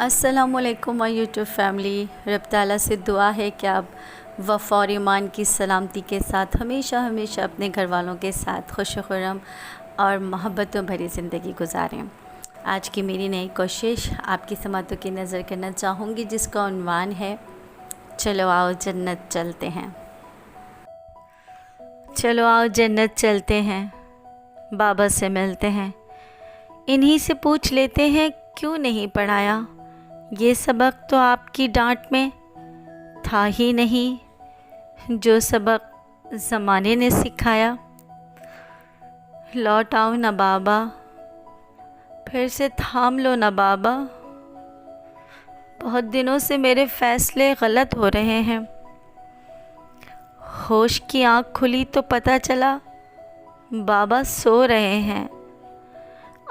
अस्सलामुअलैकुम my YouTube family. रब ताला से दुआ है कि आप वफ़ा और ईमान की सलामती के साथ हमेशा हमेशा अपने घर वालों के साथ खुश खुर्रम और मोहब्बतों भरी ज़िंदगी गुजारें। आज की मेरी नई कोशिश आपकी समातों की नज़र करना चाहूँगी, जिसका उन्वान है चलो आओ जन्नत चलते हैं। चलो आओ जन्नत चलते हैं, बाबा से मिलते हैं, इन्हीं से पूछ लेते हैं क्यों नहीं पढ़ाया। ये सबक तो आपकी डांट में था ही नहीं, जो सबक ज़माने ने सिखाया। लौट आओ ना बाबा, फिर से थाम लो ना बाबा, बहुत दिनों से मेरे फ़ैसले गलत हो रहे हैं। होश की आँख खुली तो पता चला बाबा सो रहे हैं।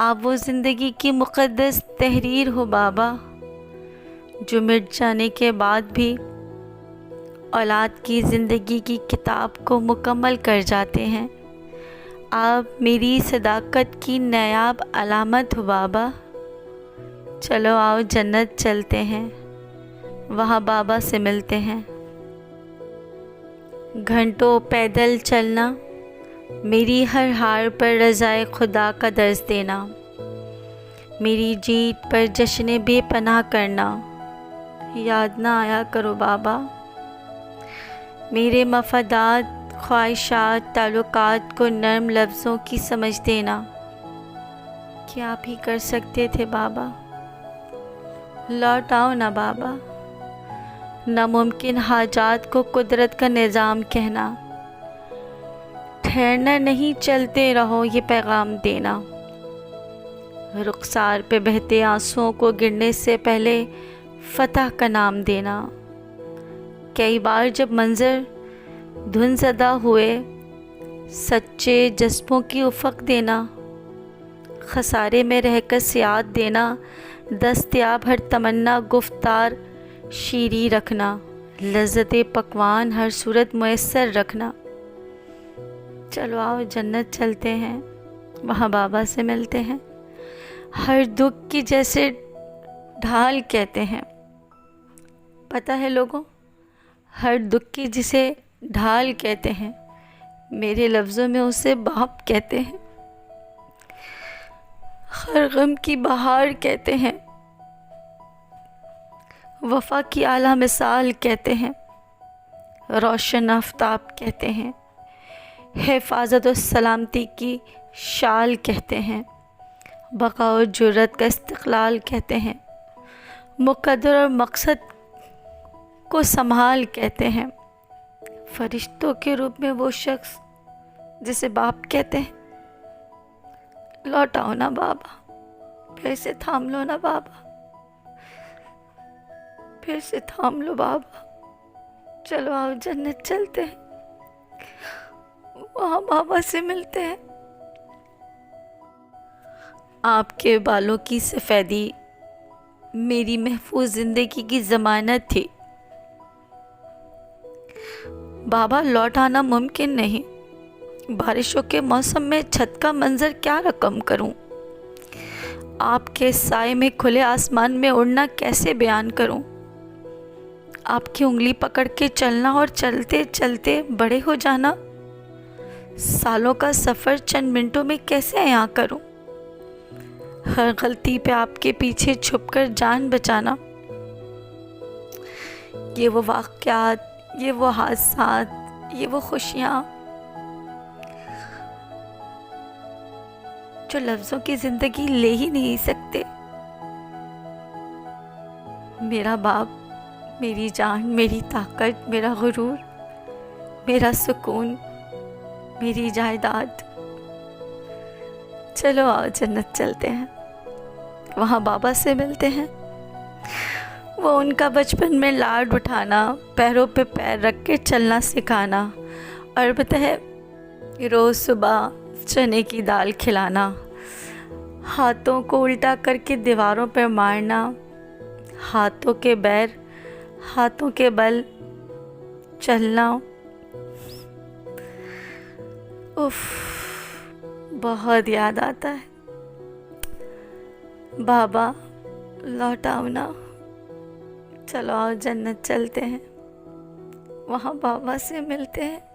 आप वो ज़िंदगी की मुक़द्दस तहरीर हो बाबा, जो मिट जाने के बाद भी औलाद की ज़िंदगी की किताब को मुकम्मल कर जाते हैं। आप मेरी सदाकत की नायाब अलामत हो बाबा। चलो आओ जन्नत चलते हैं, वहाँ बाबा से मिलते हैं। घंटों पैदल चलना, मेरी हर हार पर रज़ाए खुदा का दर्स देना, मेरी जीत पर जश्न बेपनाह करना, याद ना आया करो बाबा। मेरे मफादात ख्वाहिशात ताल्लुकात को नर्म लफ्ज़ों की समझ देना, क्या आप ही कर सकते थे बाबा। लौट आओ ना बाबा, नामुमकिन हाजात को कुदरत का निज़ाम कहना, ठहरना नहीं चलते रहो ये पैगाम देना, रुखसार पे बहते आंसुओं को गिरने से पहले फ़तह का नाम देना। कई बार जब मंज़र धुनज़दा हुए, सच्चे जज्बों की उफ़क़ देना, खसारे में रहकर सियाद देना, दस्तयाब हर तमन्ना गुफ्तार शीरी रखना, लज़्ज़ते पकवान हर सूरत मुयस्सर रखना। चलो आओ जन्नत चलते हैं, वहाँ बाबा से मिलते हैं। हर दुख की जैसे ढाल कहते हैं, पता है लोगों, हर दुख की जिसे ढाल कहते हैं, मेरे लफ्ज़ों में उसे बाप कहते हैं। हर गम की बहार कहते हैं, वफ़ा की आला मिसाल कहते हैं, रोशन आफ्ताब कहते हैं, हिफाजत और सलामती की शाल कहते हैं, बका और जुर्रत का इस्तिक़लाल कहते हैं, मुक़द्दर और मकसद को संभाल कहते हैं, फरिश्तों के रूप में वो शख्स जिसे बाप कहते हैं। लौट आओ ना बाबा, फिर से थाम लो ना बाबा, फिर से थाम लो बाबा। चलो आओ जन्नत चलते हैं, वहाँ बाबा से मिलते हैं। आपके बालों की सफ़ेदी मेरी महफूज ज़िंदगी की ज़मानत थी बाबा। लौट आना मुमकिन नहीं, बारिशों के मौसम में छत का मंज़र क्या रकम करूं, आपके साए में खुले आसमान में उड़ना कैसे बयान करूं, आपकी उंगली पकड़ के चलना और चलते चलते बड़े हो जाना, सालों का सफ़र चंद मिनटों में कैसे अयां करूं, हर गलती पे आपके पीछे छुपकर जान बचाना। ये वो वाक़यात, ये वो हादसात, ये वो खुशियाँ जो लफ्ज़ों की ज़िंदगी ले ही नहीं सकते। मेरा बाप, मेरी जान, मेरी ताकत, मेरा गुरूर, मेरा सुकून, मेरी जायदाद। चलो आओ जन्नत चलते हैं, वहाँ बाबा से मिलते हैं। वो उनका बचपन में लाड उठाना, पैरों पे पैर रख के चलना सिखाना, और पता है रोज़ सुबह चने की दाल खिलाना, हाथों को उल्टा करके दीवारों पर मारना, हाथों के बैर हाथों के बल चलना। उफ, बहुत याद आता है बाबा। लौट आओ ना, चलो आओ जन्नत चलते हैं, वहाँ बाबा से मिलते हैं।